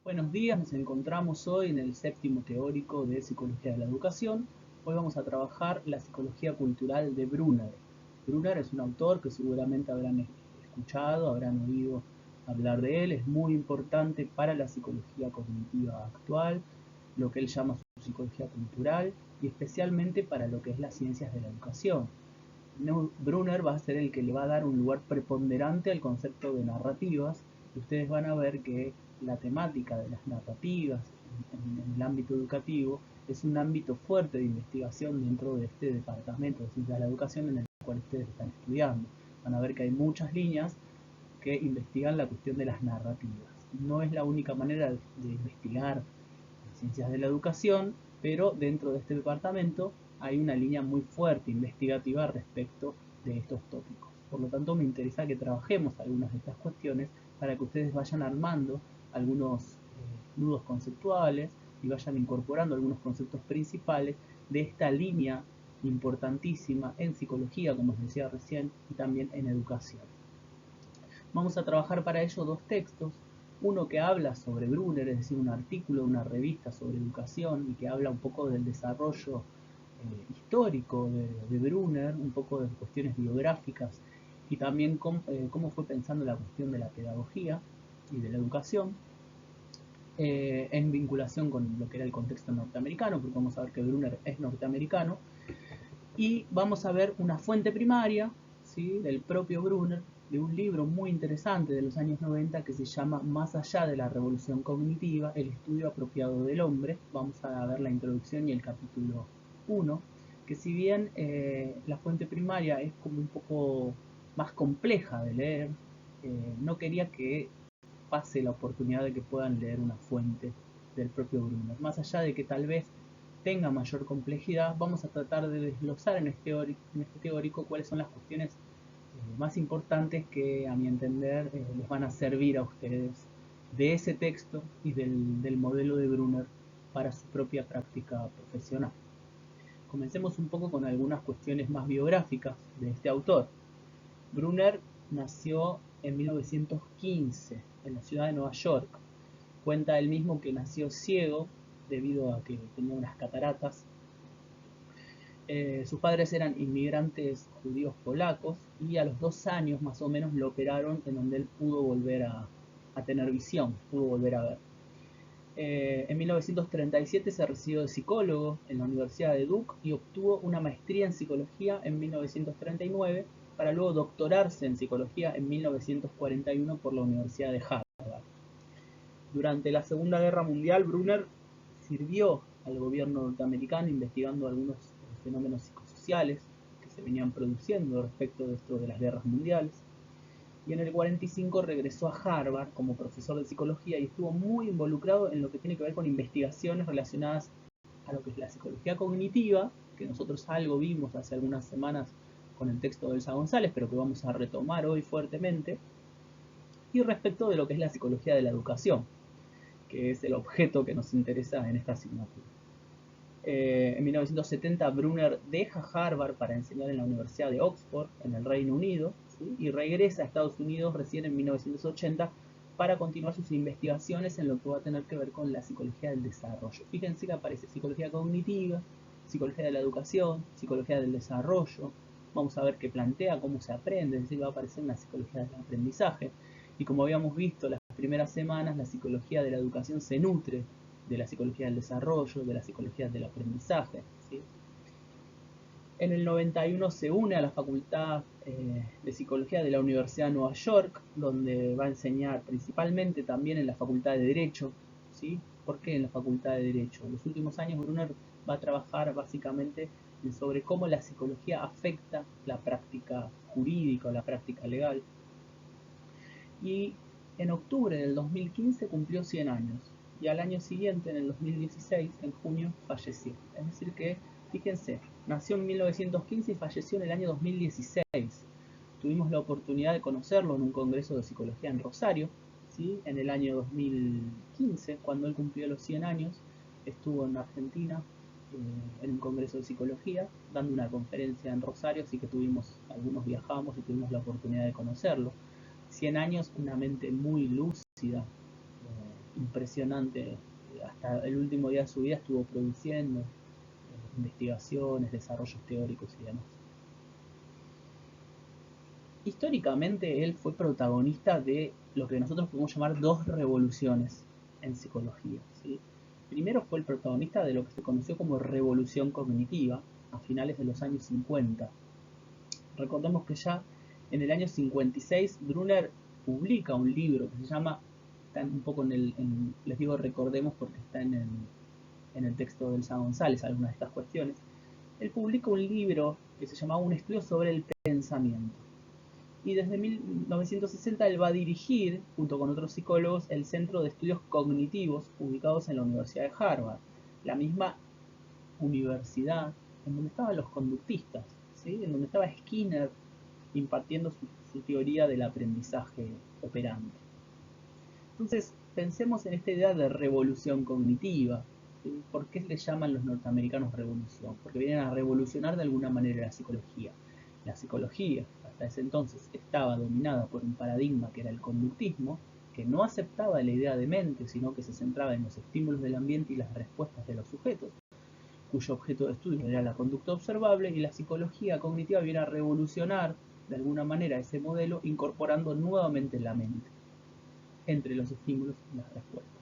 Buenos días, nos encontramos hoy en el séptimo teórico de Psicología de la Educación. Hoy vamos a trabajar la psicología cultural de Brunner. Brunner es un autor que seguramente habrán escuchado, habrán oído hablar de él. Es muy importante para la psicología cognitiva actual, lo que él llama su psicología cultural y especialmente para lo que es las ciencias de la educación. Brunner va a ser el que le va a dar un lugar preponderante al concepto de narrativas. Y ustedes van a ver que la temática de las narrativas en el ámbito educativo es un ámbito fuerte de investigación dentro de este departamento de ciencias de la educación en el cual ustedes están estudiando. Van a ver que hay muchas líneas que investigan la cuestión de las narrativas. No es la única manera de investigar ciencias de la educación, pero dentro de este departamento hay una línea muy fuerte investigativa respecto de estos tópicos. Por lo tanto, me interesa que trabajemos algunas de estas cuestiones para que ustedes vayan armando algunos nudos conceptuales y vayan incorporando algunos conceptos principales de esta línea importantísima en psicología, como les decía recién, y también en educación. Vamos a trabajar para ello dos textos, uno que habla sobre Brunner, es decir, un artículo de una revista sobre educación y que habla un poco del desarrollo histórico de Brunner, un poco de cuestiones biográficas y también cómo fue pensando la cuestión de la pedagogía y de la educación en vinculación con lo que era el contexto norteamericano, porque vamos a ver que Brunner es norteamericano, y vamos a ver una fuente primaria, ¿sí?, del propio Brunner, de un libro muy interesante de los años 90 que se llama Más allá de la revolución cognitiva, el estudio apropiado del hombre. Vamos a ver la introducción y el capítulo 1, que si bien la fuente primaria es como un poco más compleja de leer, no quería que pase la oportunidad de que puedan leer una fuente del propio Brunner. Más allá de que tal vez tenga mayor complejidad, vamos a tratar de desglosar en este teórico cuáles son las cuestiones más importantes que, a mi entender, les van a servir a ustedes de ese texto y del modelo de Brunner para su propia práctica profesional. Comencemos un poco con algunas cuestiones más biográficas de este autor. Brunner nació en 1915 en la ciudad de Nueva York. Cuenta él mismo que nació ciego debido a que tenía unas cataratas. Sus padres eran inmigrantes judíos polacos y a los 2 años más o menos lo operaron, en donde él pudo volver a tener visión, pudo volver a ver. En 1937 se recibió de psicólogo en la Universidad de Duke y obtuvo una maestría en psicología en 1939 para luego doctorarse en psicología en 1941 por la Universidad de Harvard. Durante la Segunda Guerra Mundial, Brunner sirvió al gobierno norteamericano investigando algunos fenómenos psicosociales que se venían produciendo respecto de esto de las guerras mundiales. Y en el 45 regresó a Harvard como profesor de psicología y estuvo muy involucrado en lo que tiene que ver con investigaciones relacionadas a lo que es la psicología cognitiva, que nosotros algo vimos hace algunas semanas con el texto de Elsa González, pero que vamos a retomar hoy fuertemente, y respecto de lo que es la psicología de la educación, que es el objeto que nos interesa en esta asignatura. En 1970 Brunner deja Harvard para enseñar en la Universidad de Oxford, en el Reino Unido, ¿sí?, y regresa a Estados Unidos recién en 1980 para continuar sus investigaciones en lo que va a tener que ver con la psicología del desarrollo. Fíjense que aparece psicología cognitiva, psicología de la educación, psicología del desarrollo. Vamos a ver que plantea cómo se aprende, es decir, va a aparecer una psicología del aprendizaje. Y como habíamos visto las primeras semanas, la psicología de la educación se nutre de la psicología del desarrollo, de la psicología del aprendizaje, ¿sí? En el 91 se une a la Facultad de Psicología de la Universidad de Nueva York, donde va a enseñar principalmente también en la Facultad de Derecho, ¿sí? ¿Por qué en la Facultad de Derecho? En los últimos años Brunner va a trabajar básicamente sobre cómo la psicología afecta la práctica jurídica o la práctica legal. Y en octubre del 2015 cumplió 100 años. Y al año siguiente, en el 2016, en junio, falleció. Es decir que, fíjense, nació en 1915 y falleció en el año 2016. Tuvimos la oportunidad de conocerlo en un congreso de psicología en Rosario, ¿sí?, en el año 2015, cuando él cumplió los 100 años, estuvo en Argentina en un congreso de psicología, dando una conferencia en Rosario, así que algunos viajamos y tuvimos la oportunidad de conocerlo. 100 años, una mente muy lúcida, impresionante. Hasta el último día de su vida estuvo produciendo investigaciones, desarrollos teóricos y demás. Históricamente él fue protagonista de lo que nosotros podemos llamar dos revoluciones en psicología, ¿sí? Primero fue el protagonista de lo que se conoció como revolución cognitiva a finales de los años 50. Recordemos que ya en el año 56 Brunner publica un libro que se llama, está un poco les digo recordemos porque está en el texto de Elsa González algunas de estas cuestiones. Él publica un libro que se llama Un estudio sobre el pensamiento. Y desde 1960 él va a dirigir, junto con otros psicólogos, el Centro de Estudios Cognitivos ubicados en la Universidad de Harvard, la misma universidad en donde estaban los conductistas, ¿sí? En donde estaba Skinner impartiendo su teoría del aprendizaje operante. Entonces, pensemos en esta idea de revolución cognitiva. ¿Sí? ¿Por qué le llaman los norteamericanos revolución? Porque vienen a revolucionar de alguna manera la psicología. La psicología, hasta ese entonces, estaba dominada por un paradigma que era el conductismo, que no aceptaba la idea de mente, sino que se centraba en los estímulos del ambiente y las respuestas de los sujetos, cuyo objeto de estudio era la conducta observable, y la psicología cognitiva viene a revolucionar de alguna manera ese modelo, incorporando nuevamente la mente entre los estímulos y las respuestas.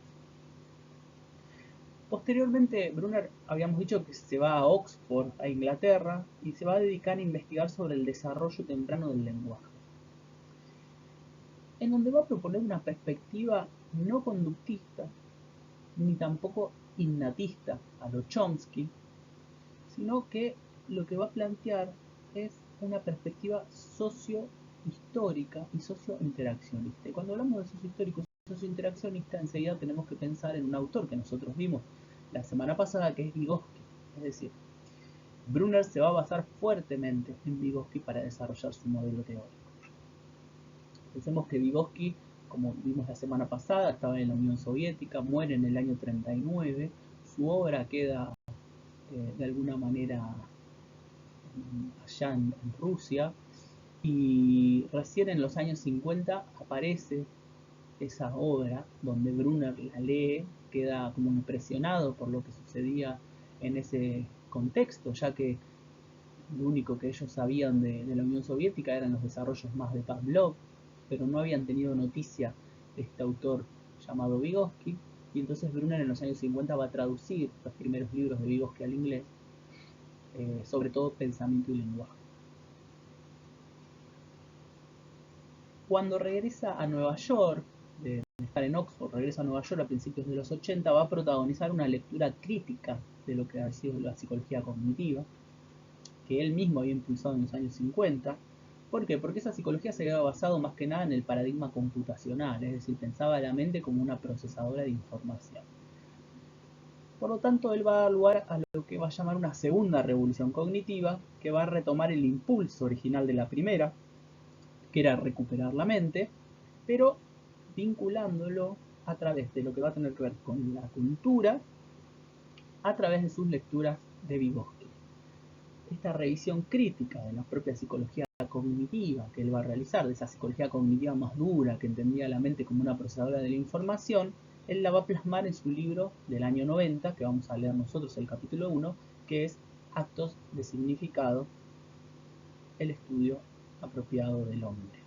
Posteriormente, Brunner habíamos dicho que se va a Oxford, a Inglaterra, y se va a dedicar a investigar sobre el desarrollo temprano del lenguaje, en donde va a proponer una perspectiva no conductista, ni tampoco innatista a lo Chomsky, sino que lo que va a plantear es una perspectiva socio-histórica y socio-interaccionista. Y cuando hablamos de socio-histórico y socio-interaccionista, enseguida tenemos que pensar en un autor que nosotros vimos la semana pasada, que es Vygotsky. Es decir, Brunner se va a basar fuertemente en Vygotsky para desarrollar su modelo teórico. Pensemos que Vygotsky, como vimos la semana pasada, estaba en la Unión Soviética, muere en el año 39, su obra queda de alguna manera allá en Rusia, y recién en los años 50 aparece esa obra donde Brunner la lee, queda como impresionado por lo que sucedía en ese contexto, ya que lo único que ellos sabían de la Unión Soviética eran los desarrollos más de Pavlov, pero no habían tenido noticia de este autor llamado Vygotsky, y entonces Brunner en los años 50 va a traducir los primeros libros de Vygotsky al inglés, sobre todo Pensamiento y Lenguaje. Cuando regresa a Nueva York, de estar en Oxford, regresa a Nueva York a principios de los 80, va a protagonizar una lectura crítica de lo que ha sido la psicología cognitiva, que él mismo había impulsado en los años 50. ¿Por qué? Porque esa psicología se había basado más que nada en el paradigma computacional, es decir, pensaba la mente como una procesadora de información. Por lo tanto, él va a dar lugar a lo que va a llamar una segunda revolución cognitiva, que va a retomar el impulso original de la primera, que era recuperar la mente, pero vinculándolo a través de lo que va a tener que ver con la cultura, a través de sus lecturas de Vygotsky. Esta revisión crítica de la propia psicología cognitiva que él va a realizar, de esa psicología cognitiva más dura que entendía la mente como una procesadora de la información, él la va a plasmar en su libro del año 90, que vamos a leer nosotros el capítulo 1, que es Actos de Significado, el estudio apropiado del hombre.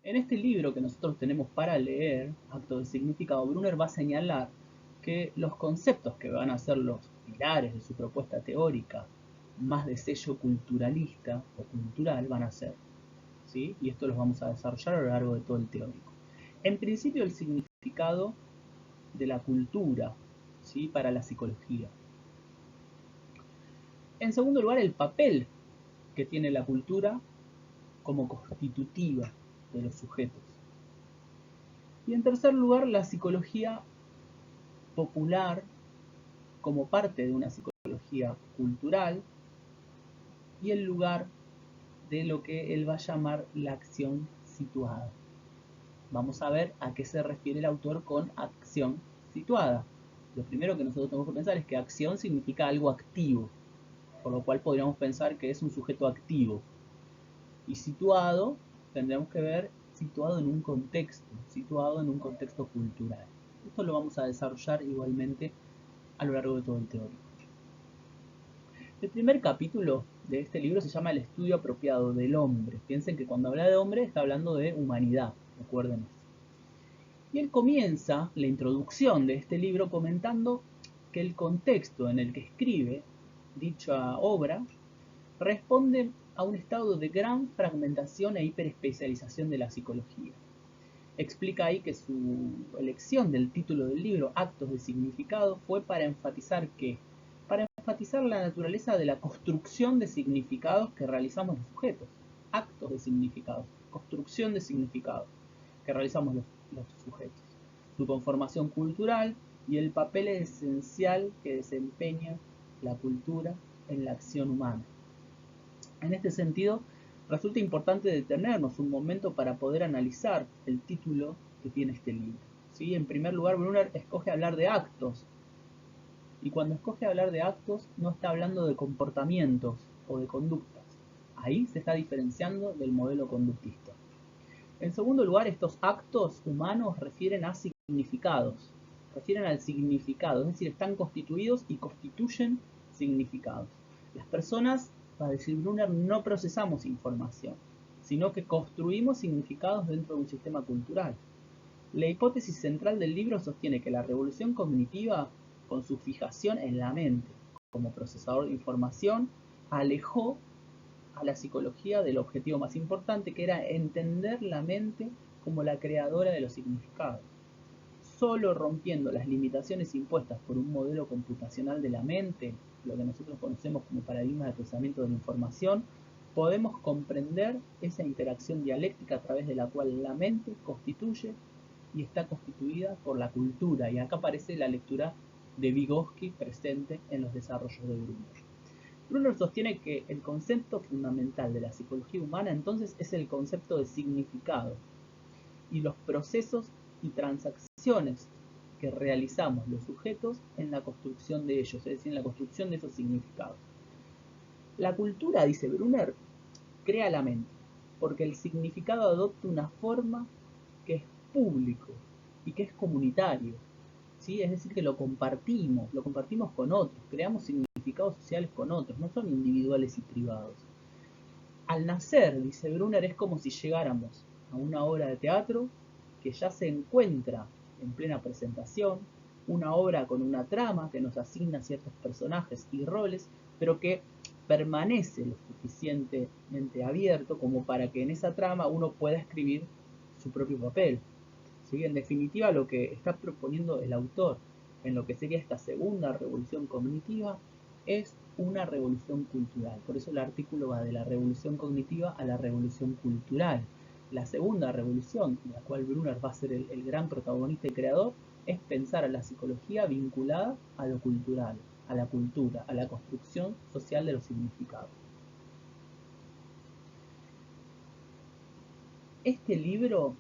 En este libro que nosotros tenemos para leer, Actos de Significado, Brunner va a señalar que los conceptos que van a ser los pilares de su propuesta teórica, más de sello culturalista o cultural, van a ser, ¿sí? Y esto los vamos a desarrollar a lo largo de todo el teórico. En principio, el significado de la cultura, ¿sí? Para la psicología. En segundo lugar, el papel que tiene la cultura como constitutiva de los sujetos. Y en tercer lugar, la psicología popular como parte de una psicología cultural, y el lugar de lo que él va a llamar la acción situada. Vamos a ver a qué se refiere el autor con acción situada. Lo primero que nosotros tenemos que pensar es que acción significa algo activo, por lo cual podríamos pensar que es un sujeto activo. Y situado tendremos que ver situado en un contexto cultural. Esto lo vamos a desarrollar igualmente a lo largo de todo el teórico. El primer capítulo de este libro se llama El estudio apropiado del hombre. Piensen que cuando habla de hombre está hablando de humanidad, recuerden eso. Y él comienza la introducción de este libro comentando que el contexto en el que escribe dicha obra responde a un estado de gran fragmentación e hiperespecialización de la psicología. Explica ahí que su elección del título del libro, Actos de Significado, fue para enfatizar la naturaleza de la construcción de significados que realizamos los sujetos. Actos de significados, construcción de significados que realizamos los sujetos. Su conformación cultural y el papel esencial que desempeña la cultura en la acción humana. En este sentido, resulta importante detenernos un momento para poder analizar el título que tiene este libro. ¿Sí? En primer lugar, Brunner escoge hablar de actos. Y cuando escoge hablar de actos, no está hablando de comportamientos o de conductas. Ahí se está diferenciando del modelo conductista. En segundo lugar, estos actos humanos refieren a significados. Refieren al significado, es decir, están constituidos y constituyen significados. Las personas, va a decir Brunner, no procesamos información, sino que construimos significados dentro de un sistema cultural. La hipótesis central del libro sostiene que la revolución cognitiva, con su fijación en la mente como procesador de información, alejó a la psicología del objetivo más importante, que era entender la mente como la creadora de los significados. Solo rompiendo las limitaciones impuestas por un modelo computacional de la mente, lo que nosotros conocemos como paradigma de procesamiento de la información, podemos comprender esa interacción dialéctica a través de la cual la mente constituye y está constituida por la cultura. Y acá aparece la lectura de Vygotsky presente en los desarrollos de Brunner. Brunner sostiene que el concepto fundamental de la psicología humana entonces es el concepto de significado y los procesos y transacciones que realizamos los sujetos en la construcción de ellos, es decir, en la construcción de esos significados. La cultura, dice Brunner, crea la mente, porque el significado adopta una forma que es público y que es comunitario, ¿sí? Es decir, que lo compartimos con otros, creamos significados sociales con otros, no son individuales y privados. Al nacer, dice Brunner, es como si llegáramos a una obra de teatro que ya se encuentra en plena presentación, una obra con una trama que nos asigna ciertos personajes y roles, pero que permanece lo suficientemente abierto como para que en esa trama uno pueda escribir su propio papel. ¿Sí? En definitiva, lo que está proponiendo el autor en lo que sería esta segunda revolución cognitiva es una revolución cultural. Por eso el artículo va de la revolución cognitiva a la revolución cultural. La segunda revolución, en la cual Brunner va a ser el gran protagonista y creador, es pensar a la psicología vinculada a lo cultural, a la cultura, a la construcción social de los significados. Este libro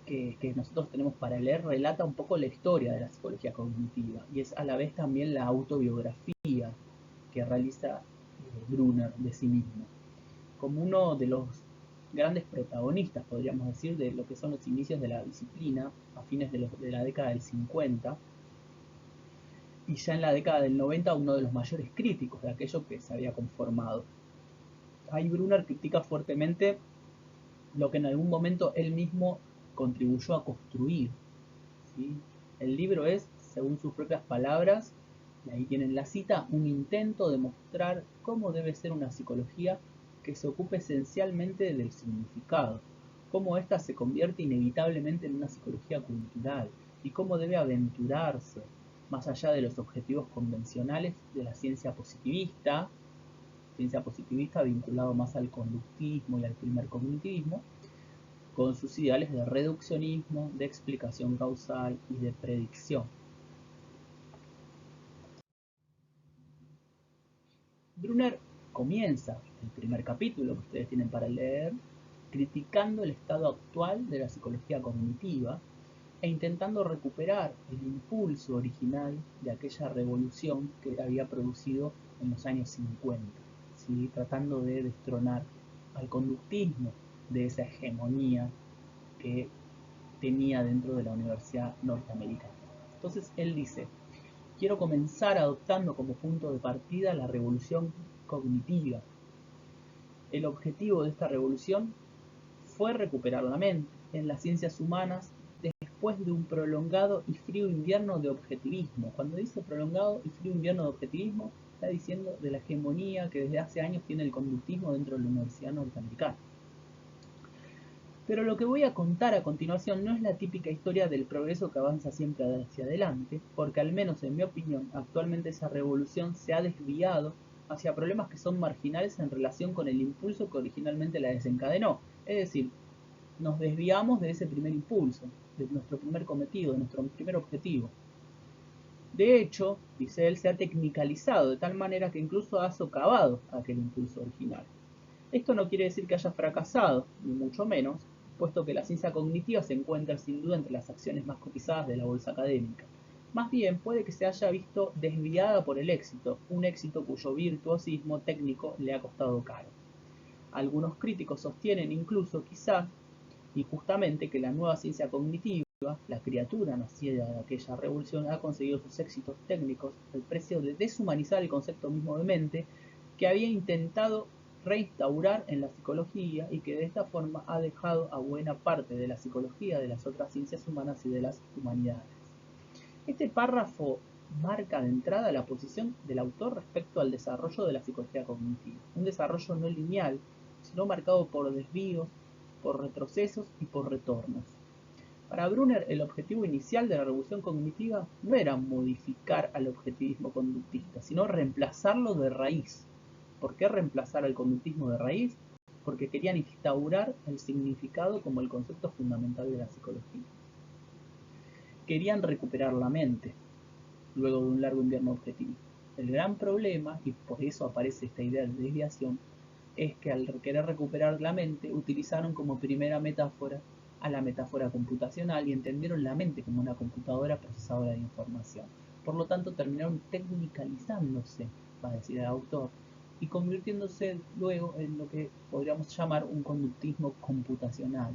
que nosotros tenemos para leer relata un poco la historia de la psicología cognitiva y es a la vez también la autobiografía que realiza Brunner de sí mismo. Como uno de los grandes protagonistas, podríamos decir, de lo que son los inicios de la disciplina a fines de la década del 50 y ya en la década del 90 uno de los mayores críticos de aquello que se había conformado. Ahí Brunner critica fuertemente lo que en algún momento él mismo contribuyó a construir. ¿Sí? El libro es, según sus propias palabras, y ahí tienen la cita, un intento de mostrar cómo debe ser una psicología que se ocupe esencialmente del significado, cómo ésta se convierte inevitablemente en una psicología cultural y cómo debe aventurarse más allá de los objetivos convencionales de la ciencia positivista vinculado más al conductismo y al primer cognitivismo, con sus ideales de reduccionismo, de explicación causal y de predicción. Brunner comienza el primer capítulo que ustedes tienen para leer criticando el estado actual de la psicología cognitiva e intentando recuperar el impulso original de aquella revolución que había producido en los años 50, ¿sí? Tratando de destronar al conductismo de esa hegemonía que tenía dentro de la Universidad Norteamericana. Entonces él dice, quiero comenzar adoptando como punto de partida la revolución cognitiva. El objetivo de esta revolución fue recuperar la mente en las ciencias humanas después de un prolongado y frío invierno de objetivismo. Cuando dice prolongado y frío invierno de objetivismo, está diciendo de la hegemonía que desde hace años tiene el conductismo dentro de la Universidad Norteamericana. Pero lo que voy a contar a continuación no es la típica historia del progreso que avanza siempre hacia adelante, porque al menos en mi opinión, actualmente esa revolución se ha desviado hacia problemas que son marginales en relación con el impulso que originalmente la desencadenó. Es decir, nos desviamos de ese primer impulso, de nuestro primer cometido, de nuestro primer objetivo. De hecho, dice él, se ha tecnicalizado de tal manera que incluso ha socavado aquel impulso original. Esto no quiere decir que haya fracasado, ni mucho menos, puesto que la ciencia cognitiva se encuentra sin duda entre las acciones más cotizadas de la bolsa académica. Más bien puede que se haya visto desviada por el éxito, un éxito cuyo virtuosismo técnico le ha costado caro. Algunos críticos sostienen incluso, quizá, y justamente, que la nueva ciencia cognitiva, la criatura nacida de aquella revolución, ha conseguido sus éxitos técnicos al precio de deshumanizar el concepto mismo de mente que había intentado reinstaurar en la psicología y que de esta forma ha dejado a buena parte de la psicología de las otras ciencias humanas y de las humanidades. Este párrafo marca de entrada la posición del autor respecto al desarrollo de la psicología cognitiva, un desarrollo no lineal, sino marcado por desvíos, por retrocesos y por retornos. Para Brunner, el objetivo inicial de la revolución cognitiva no era modificar al objetivismo conductista, sino reemplazarlo de raíz. ¿Por qué reemplazar al conductismo de raíz? Porque querían instaurar el significado como el concepto fundamental de la psicología. Querían recuperar la mente, luego de un largo invierno objetivo. El gran problema, y por eso aparece esta idea de desviación, es que al querer recuperar la mente, utilizaron como primera metáfora a la metáfora computacional y entendieron la mente como una computadora procesadora de información. Por lo tanto, terminaron tecnicalizándose, va a decir el autor, y convirtiéndose luego en lo que podríamos llamar un conductismo computacional.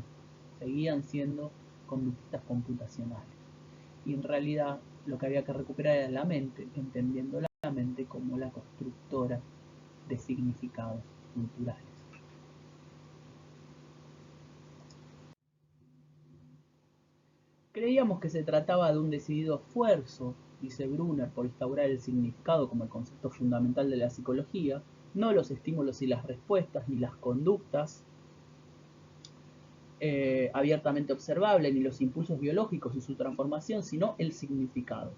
Seguían siendo conductistas computacionales. Y en realidad lo que había que recuperar era la mente, entendiendo la mente como la constructora de significados culturales. Creíamos que se trataba de un decidido esfuerzo, dice Brunner, por instaurar el significado como el concepto fundamental de la psicología, no los estímulos y las respuestas, ni las conductas abiertamente observables, ni los impulsos biológicos y su transformación, sino el significado.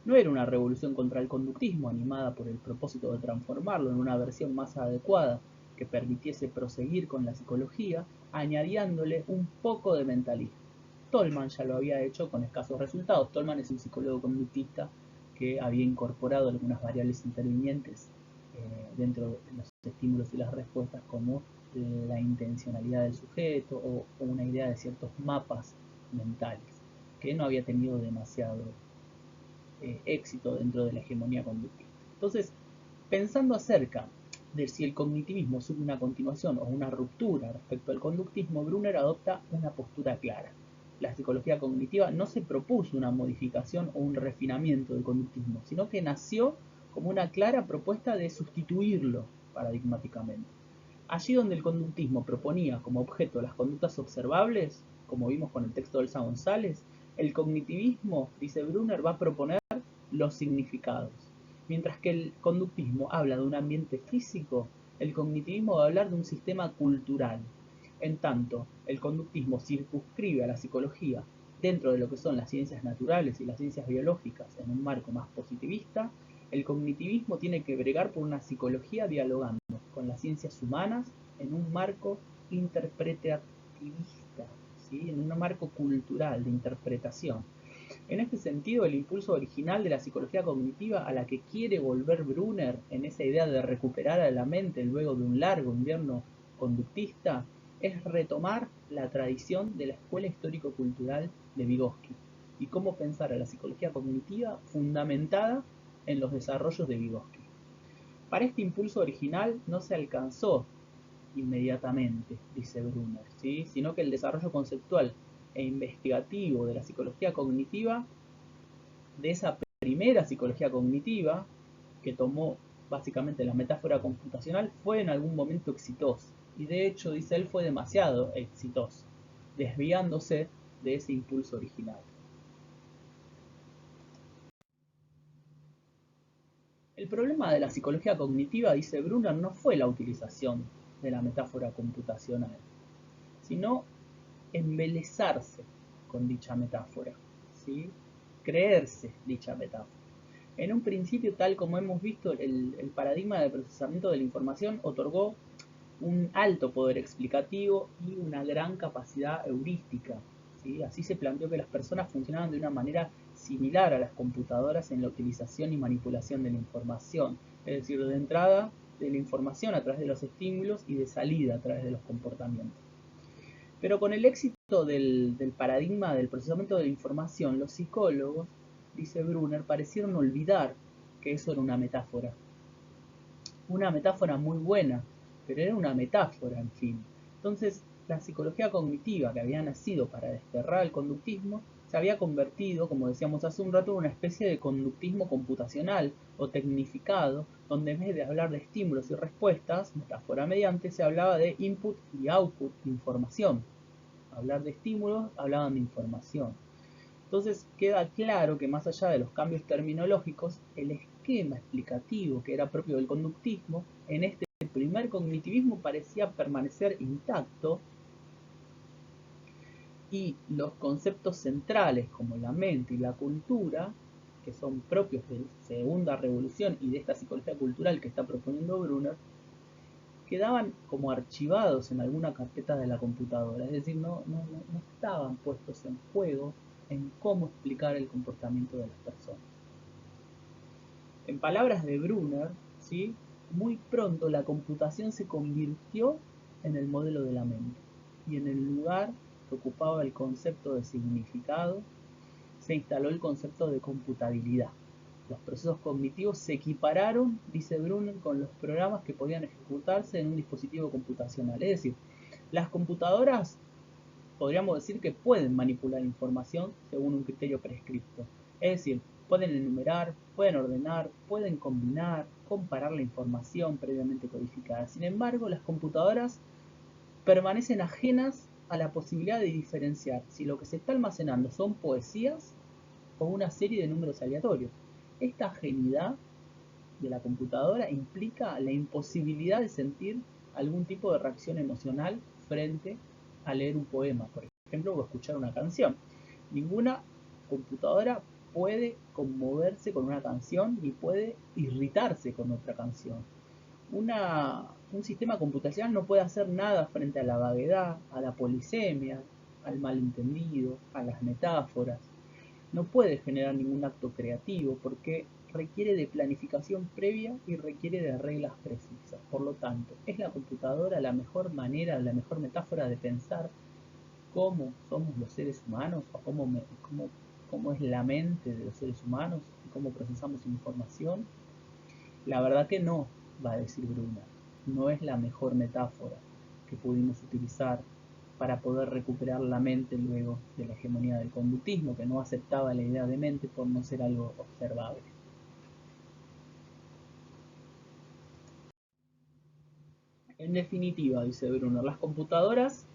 No era una revolución contra el conductismo animada por el propósito de transformarlo en una versión más adecuada que permitiese proseguir con la psicología, añadiéndole un poco de mentalismo. Tolman ya lo había hecho con escasos resultados. Tolman es un psicólogo conductista que había incorporado algunas variables intervinientes dentro de los estímulos y las respuestas, como la intencionalidad del sujeto o una idea de ciertos mapas mentales, que no había tenido demasiado éxito dentro de la hegemonía conductista. Entonces, pensando acerca de si el cognitivismo es una continuación o una ruptura respecto al conductismo, Brunner adopta una postura clara. La psicología cognitiva no se propuso una modificación o un refinamiento del conductismo, sino que nació como una clara propuesta de sustituirlo paradigmáticamente. Allí donde el conductismo proponía como objeto las conductas observables, como vimos con el texto de Elsa González, el cognitivismo, dice Brunner, va a proponer los significados. Mientras que el conductismo habla de un ambiente físico, el cognitivismo va a hablar de un sistema cultural. En tanto, el conductismo circunscribe a la psicología dentro de lo que son las ciencias naturales y las ciencias biológicas en un marco más positivista, el cognitivismo tiene que bregar por una psicología dialogando con las ciencias humanas en un marco interpretativista, ¿sí? En un marco cultural de interpretación. En este sentido, el impulso original de la psicología cognitiva a la que quiere volver Brunner en esa idea de recuperar a la mente luego de un largo invierno conductista es retomar la tradición de la escuela histórico-cultural de Vygotsky y cómo pensar a la psicología cognitiva fundamentada en los desarrollos de Vygotsky. Para este impulso original no se alcanzó inmediatamente, dice Brunner, ¿sí? Sino que el desarrollo conceptual e investigativo de la psicología cognitiva, de esa primera psicología cognitiva, que tomó básicamente la metáfora computacional, fue en algún momento exitoso. Y de hecho, dice él, fue demasiado exitoso, desviándose de ese impulso original. El problema de la psicología cognitiva, dice Brunner, no fue la utilización de la metáfora computacional, sino embelezarse con dicha metáfora, ¿sí? Creerse dicha metáfora. En un principio, tal como hemos visto, el paradigma de procesamiento de la información otorgó un alto poder explicativo y una gran capacidad heurística, ¿sí? Así se planteó que las personas funcionaban de una manera similar a las computadoras en la utilización y manipulación de la información, es decir, de entrada de la información a través de los estímulos y de salida a través de los comportamientos. Pero con el éxito del paradigma del procesamiento de la información, los psicólogos, dice Brunner, parecieron olvidar que eso era una metáfora. Una metáfora muy buena, pero era una metáfora, en fin. Entonces, la psicología cognitiva, que había nacido para desterrar el conductismo, se había convertido, como decíamos hace un rato, en una especie de conductismo computacional o tecnificado, donde en vez de hablar de estímulos y respuestas, metáfora mediante, se hablaba de input y output, información. Hablar de estímulos, hablaban de información. Entonces queda claro que más allá de los cambios terminológicos, el esquema explicativo que era propio del conductismo, en este primer cognitivismo parecía permanecer intacto y los conceptos centrales como la mente y la cultura, que son propios de la segunda revolución y de esta psicología cultural que está proponiendo Brunner, quedaban como archivados en alguna carpeta de la computadora, es decir, no estaban puestos en juego en cómo explicar el comportamiento de las personas. En palabras de Brunner, ¿sí? Muy pronto la computación se convirtió en el modelo de la mente y en el lugar que ocupaba el concepto de significado se instaló el concepto de computabilidad. Los procesos cognitivos se equipararon, dice Brunner, con los programas que podían ejecutarse en un dispositivo computacional. Es decir, las computadoras podríamos decir que pueden manipular información según un criterio prescripto. Es decir, pueden enumerar, pueden ordenar, pueden combinar, comparar la información previamente codificada. Sin embargo, las computadoras permanecen ajenas a la posibilidad de diferenciar si lo que se está almacenando son poesías o una serie de números aleatorios. Esta ajenidad de la computadora implica la imposibilidad de sentir algún tipo de reacción emocional frente a leer un poema, por ejemplo, o escuchar una canción. Ninguna computadora puede conmoverse con una canción ni puede irritarse con otra canción. Un sistema computacional no puede hacer nada frente a la vaguedad, a la polisemia, al malentendido, a las metáforas. No puede generar ningún acto creativo porque requiere de planificación previa y requiere de reglas precisas. Por lo tanto, ¿es la computadora la mejor manera, la mejor metáfora de pensar cómo somos los seres humanos o cómo es la mente de los seres humanos y cómo procesamos información? La verdad que no, va a decir Brunner. No es la mejor metáfora que pudimos utilizar para poder recuperar la mente luego de la hegemonía del conductismo, que no aceptaba la idea de mente por no ser algo observable. En definitiva, dice Brunner, las computadoras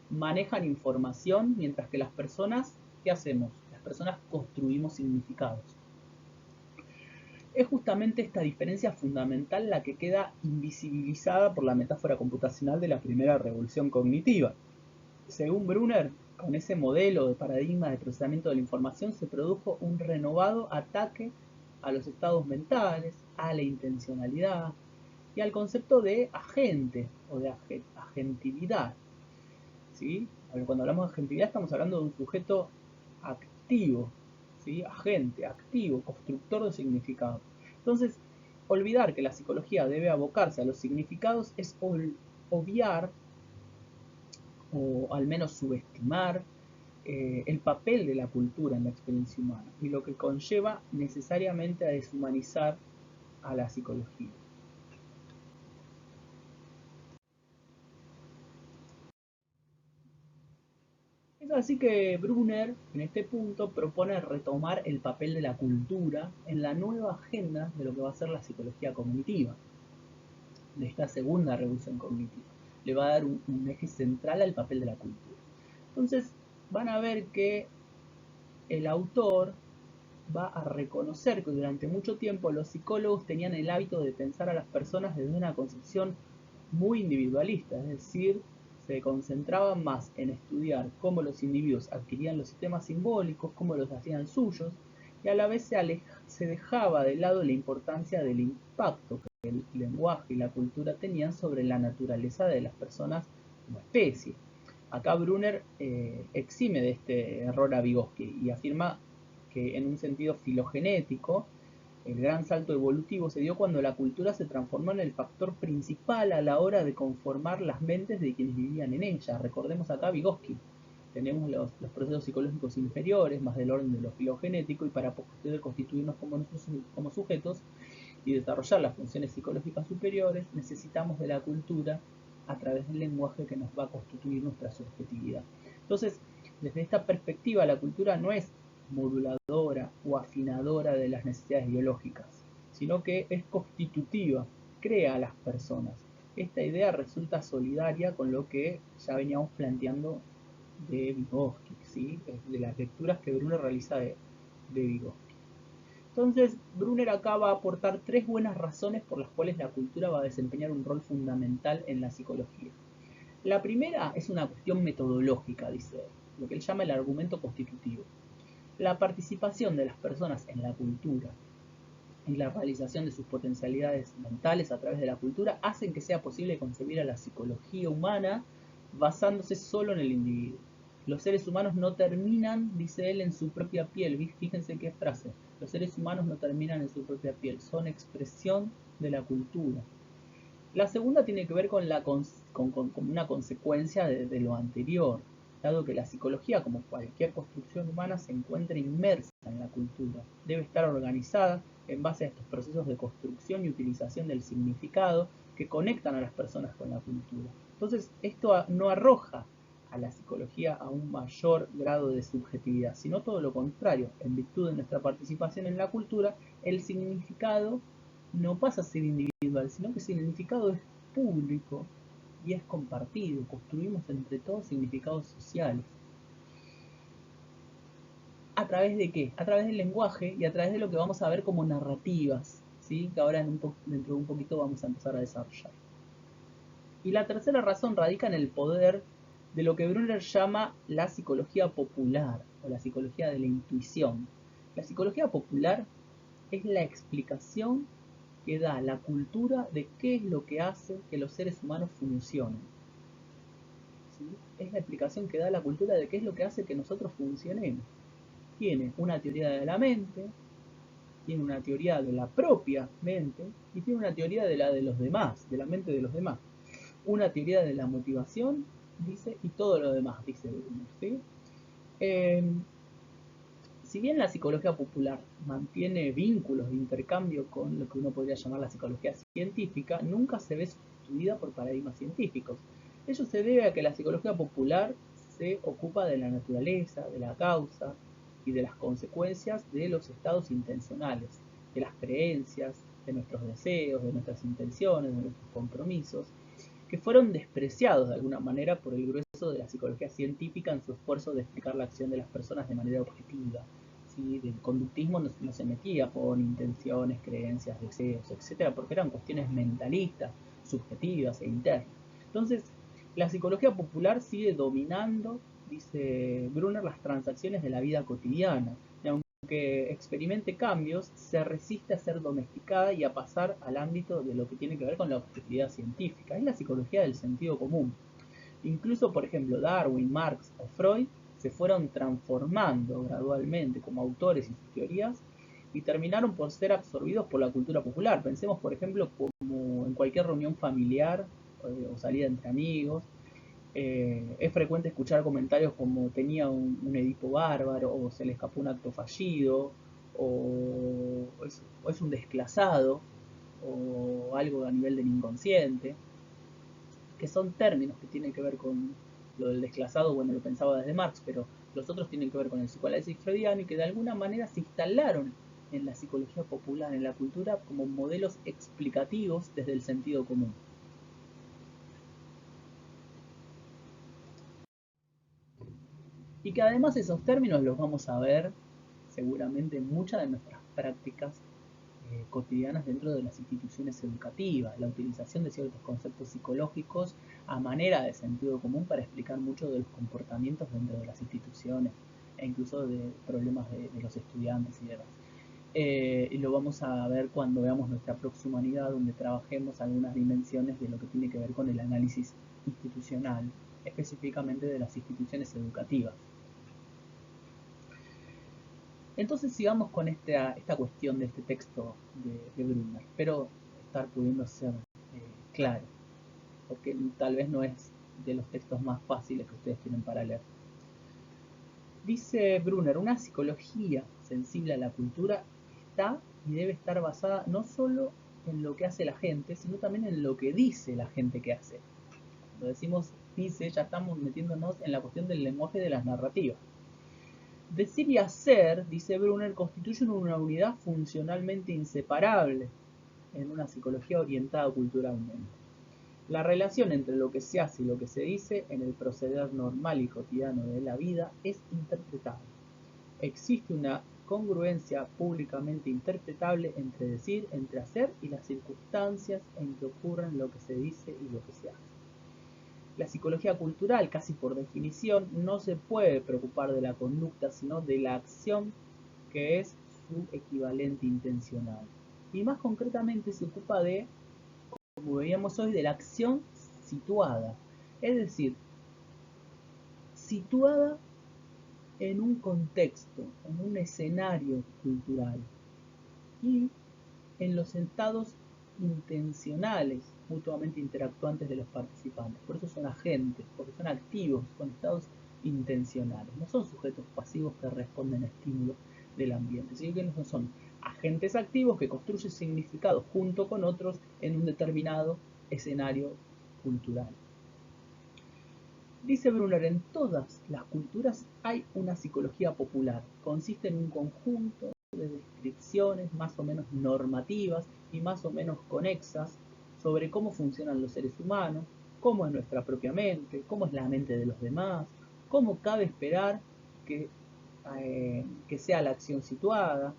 manejan información mientras que las personas, ¿qué hacemos? Las personas construimos significados. Es justamente esta diferencia fundamental la que queda invisibilizada por la metáfora computacional de la primera revolución cognitiva. Según Brunner, con ese modelo de paradigma de procesamiento de la información se produjo un renovado ataque a los estados mentales, a la intencionalidad y al concepto de agente o de agentividad. ¿Sí? Cuando hablamos de agentividad estamos hablando de un sujeto activo, ¿sí? Agente, activo, constructor de significado. Entonces, olvidar que la psicología debe abocarse a los significados es obviar o al menos subestimar el papel de la cultura en la experiencia humana y lo que conlleva necesariamente a deshumanizar a la psicología. Así que Brunner, en este punto, propone retomar el papel de la cultura en la nueva agenda de lo que va a ser la psicología cognitiva, de esta segunda revolución cognitiva. Le va a dar un eje central al papel de la cultura. Entonces, van a ver que el autor va a reconocer que durante mucho tiempo los psicólogos tenían el hábito de pensar a las personas desde una concepción muy individualista, es decir, se concentraban más en estudiar cómo los individuos adquirían los sistemas simbólicos, cómo los hacían suyos, y a la vez se dejaba de lado la importancia del impacto que el lenguaje y la cultura tenían sobre la naturaleza de las personas como especie. Acá Brunner exime de este error a Vygotsky y afirma que en un sentido filogenético, el gran salto evolutivo se dio cuando la cultura se transformó en el factor principal a la hora de conformar las mentes de quienes vivían en ella. Recordemos acá Vygotsky. Tenemos los procesos psicológicos inferiores, más del orden de lo filogenético, y para poder constituirnos como sujetos y desarrollar las funciones psicológicas superiores, necesitamos de la cultura a través del lenguaje que nos va a constituir nuestra subjetividad. Entonces, desde esta perspectiva, la cultura no es moduladora o afinadora de las necesidades biológicas, sino que es constitutiva, crea a las personas. Esta idea resulta solidaria con lo que ya veníamos planteando de Vygotsky, ¿sí? De las lecturas que Brunner realiza de Vygotsky. Entonces, Brunner acá va a aportar tres buenas razones por las cuales la cultura va a desempeñar un rol fundamental en la psicología. La primera es una cuestión metodológica, dice él, lo que él llama el argumento constitutivo. La participación de las personas en la cultura y la realización de sus potencialidades mentales a través de la cultura hacen que sea posible concebir a la psicología humana basándose solo en el individuo. Los seres humanos no terminan, dice él, en su propia piel. Fíjense qué frase. Los seres humanos no terminan en su propia piel, son expresión de la cultura. La segunda tiene que ver con una consecuencia de lo anterior, dado que la psicología, como cualquier construcción humana, se encuentra inmersa en la cultura. Debe estar organizada en base a estos procesos de construcción y utilización del significado que conectan a las personas con la cultura. Entonces, esto no arroja a la psicología a un mayor grado de subjetividad, sino todo lo contrario. En virtud de nuestra participación en la cultura, el significado no pasa a ser individual, sino que el significado es público y es compartido. Construimos entre todos significados sociales. ¿A través de qué? A través del lenguaje y a través de lo que vamos a ver como narrativas, ¿sí? Que ahora dentro de un poquito vamos a empezar a desarrollar. Y la tercera razón radica en el poder de lo que Brunner llama la psicología popular o la psicología de la intuición. La psicología popular es la explicación que da la cultura de qué es lo que hace que los seres humanos funcionen. ¿Sí? Es la explicación que da la cultura de qué es lo que hace que nosotros funcionemos. Tiene una teoría de la mente, tiene una teoría de la propia mente y tiene una teoría de la de los demás, de la mente de los demás. Una teoría de la motivación, dice, y todo lo demás, dice Brunner, ¿sí? Si bien la psicología popular mantiene vínculos de intercambio con lo que uno podría llamar la psicología científica, nunca se ve sustituida por paradigmas científicos. Ello se debe a que la psicología popular se ocupa de la naturaleza, de la causa y de las consecuencias de los estados intencionales, de las creencias, de nuestros deseos, de nuestras intenciones, de nuestros compromisos, que fueron despreciados de alguna manera por el grueso de la psicología científica en su esfuerzo de explicar la acción de las personas de manera objetiva. ¿Sí? El conductismo no se metía con intenciones, creencias, deseos, etcétera, porque eran cuestiones mentalistas, subjetivas e internas. Entonces, la psicología popular sigue dominando, dice Brunner, las transacciones de la vida cotidiana. Y aunque experimente cambios, se resiste a ser domesticada y a pasar al ámbito de lo que tiene que ver con la objetividad científica. Es la psicología del sentido común. Incluso, por ejemplo, Darwin, Marx o Freud se fueron transformando gradualmente como autores y sus teorías y terminaron por ser absorbidos por la cultura popular. Pensemos, por ejemplo, como en cualquier reunión familiar o salida entre amigos, es frecuente escuchar comentarios como tenía un Edipo bárbaro, o se le escapó un acto fallido, o es un desclasado, o algo a nivel del inconsciente, que son términos que tienen que ver Lo del desclasado, bueno, lo pensaba desde Marx, pero los otros tienen que ver con el psicoanálisis freudiano y que de alguna manera se instalaron en la psicología popular, en la cultura, como modelos explicativos desde el sentido común. Y que además esos términos los vamos a ver seguramente en muchas de nuestras prácticas cotidianas dentro de las instituciones educativas, la utilización de ciertos conceptos psicológicos a manera de sentido común para explicar mucho de los comportamientos dentro de las instituciones e incluso de problemas de los estudiantes y demás. Y lo vamos a ver cuando veamos nuestra próxima unidad, donde trabajemos algunas dimensiones de lo que tiene que ver con el análisis institucional, específicamente de las instituciones educativas. Entonces sigamos con esta cuestión de este texto de Brunner. Espero estar pudiendo ser claro, porque tal vez no es de los textos más fáciles que ustedes tienen para leer. Dice Brunner, una psicología sensible a la cultura está y debe estar basada no solo en lo que hace la gente, sino también en lo que dice la gente que hace. Cuando decimos dice, ya estamos metiéndonos en la cuestión del lenguaje de las narrativas. Decir y hacer, dice Brunner, constituyen una unidad funcionalmente inseparable en una psicología orientada culturalmente. La relación entre lo que se hace y lo que se dice en el proceder normal y cotidiano de la vida es interpretable. Existe una congruencia públicamente interpretable entre decir, entre hacer y las circunstancias en que ocurren lo que se dice y lo que se hace. La psicología cultural, casi por definición, no se puede preocupar de la conducta, sino de la acción, que es su equivalente intencional. Y más concretamente se ocupa de, como veíamos hoy, de la acción situada. Es decir, situada en un contexto, en un escenario cultural y en los estados intencionales mutuamente interactuantes de los participantes. Por eso son agentes, porque son activos, con estados intencionales. No son sujetos pasivos que responden a estímulos del ambiente, sino que son agentes activos que construyen significados junto con otros en un determinado escenario cultural. Dice Brunner, en todas las culturas hay una psicología popular. Consiste en un conjunto de descripciones más o menos normativas y más o menos conexas sobre cómo funcionan los seres humanos, cómo es nuestra propia mente, cómo es la mente de los demás, cómo cabe esperar que sea la acción situada,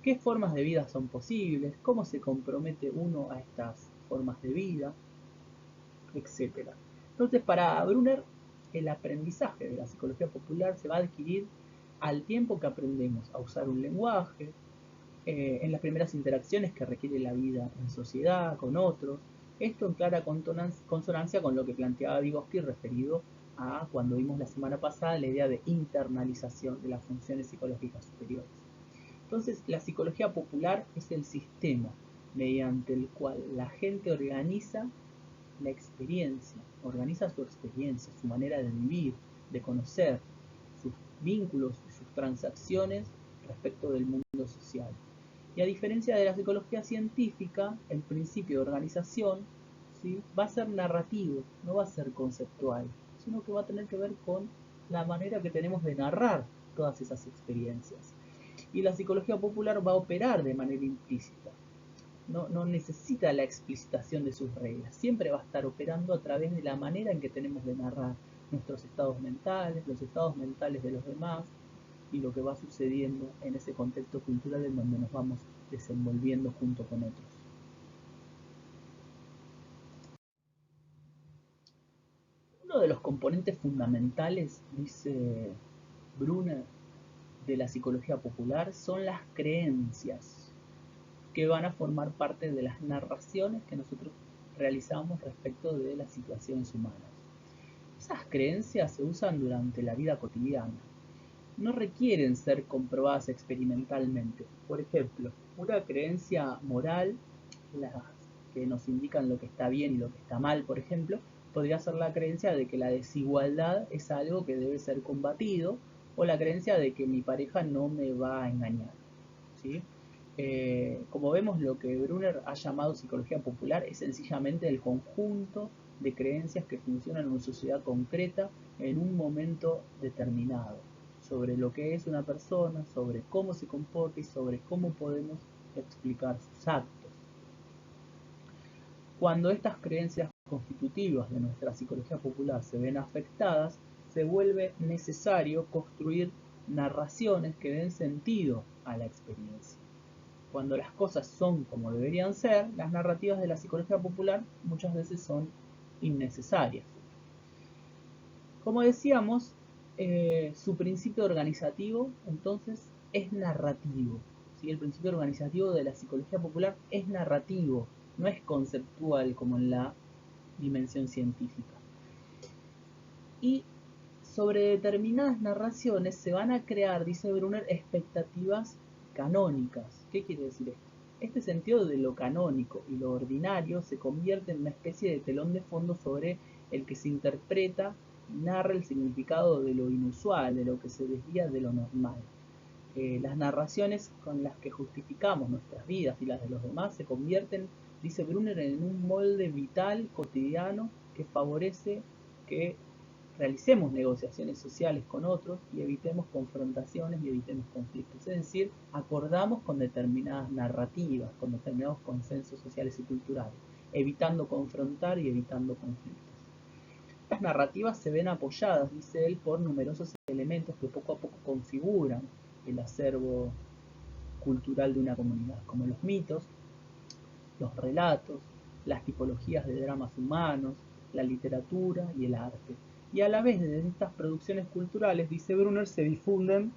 qué formas de vida son posibles, cómo se compromete uno a estas formas de vida, etc. Entonces, para Brunner, el aprendizaje de la psicología popular se va a adquirir al tiempo que aprendemos a usar un lenguaje, en las primeras interacciones que requiere la vida en sociedad, con otros. Esto en clara consonancia con lo que planteaba Vygotsky referido a cuando vimos la semana pasada la idea de internalización de las funciones psicológicas superiores. Entonces, la psicología popular es el sistema mediante el cual la gente organiza la experiencia, organiza su experiencia, su manera de vivir, de conocer, sus vínculos y sus transacciones respecto del mundo social. Y a diferencia de la psicología científica, el principio de organización, ¿sí?, va a ser narrativo, no va a ser conceptual, sino que va a tener que ver con la manera que tenemos de narrar todas esas experiencias. Y la psicología popular va a operar de manera implícita. No necesita la explicitación de sus reglas, siempre va a estar operando a través de la manera en que tenemos de narrar nuestros estados mentales, los estados mentales de los demás y lo que va sucediendo en ese contexto cultural en donde nos vamos desenvolviendo junto con otros. Uno de los componentes fundamentales, dice Brunner, de la psicología popular son las creencias que van a formar parte de las narraciones que nosotros realizamos respecto de las situaciones humanas. Esas creencias se usan durante la vida cotidiana. No requieren ser comprobadas experimentalmente. Por ejemplo, una creencia moral, las que nos indican lo que está bien y lo que está mal, por ejemplo, podría ser la creencia de que la desigualdad es algo que debe ser combatido, o la creencia de que mi pareja no me va a engañar, ¿sí? Como vemos, lo que Brunner ha llamado psicología popular es sencillamente el conjunto de creencias que funcionan en una sociedad concreta en un momento determinado, sobre lo que es una persona, sobre cómo se comporta y sobre cómo podemos explicar sus actos. Cuando estas creencias constitutivas de nuestra psicología popular se ven afectadas, se vuelve necesario construir narraciones que den sentido a la experiencia. Cuando las cosas son como deberían ser, las narrativas de la psicología popular muchas veces son innecesarias. Como decíamos, su principio organizativo entonces es narrativo. ¿Sí? El principio organizativo de la psicología popular es narrativo, no es conceptual como en la dimensión científica. Y sobre determinadas narraciones se van a crear, dice Brunner, expectativas canónicas. ¿Qué quiere decir esto? Este sentido de lo canónico y lo ordinario se convierte en una especie de telón de fondo sobre el que se interpreta y narra el significado de lo inusual, de lo que se desvía de lo normal. Las narraciones con las que justificamos nuestras vidas y las de los demás se convierten, dice Brunner, en un molde vital, cotidiano, que favorece que realicemos negociaciones sociales con otros y evitemos confrontaciones y evitemos conflictos. Es decir, acordamos con determinadas narrativas, con determinados consensos sociales y culturales, evitando confrontar y evitando conflictos. Estas narrativas se ven apoyadas, dice él, por numerosos elementos que poco a poco configuran el acervo cultural de una comunidad, como los mitos, los relatos, las tipologías de dramas humanos, la literatura y el arte. Y a la vez de estas producciones culturales, dice Brunner, se difunden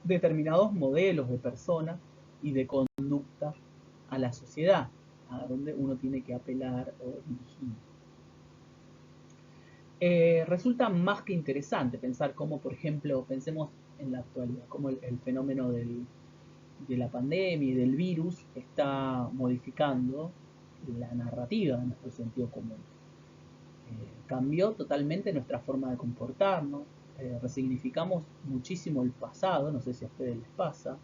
determinados modelos de persona y de conducta a la sociedad, a donde uno tiene que apelar o dirigir. Resulta más que interesante pensar cómo, por ejemplo, pensemos en la actualidad, cómo el fenómeno de la pandemia y del virus está modificando la narrativa de nuestro sentido común. Cambió totalmente nuestra forma de comportarnos, resignificamos muchísimo el pasado, no sé si a ustedes les pasa,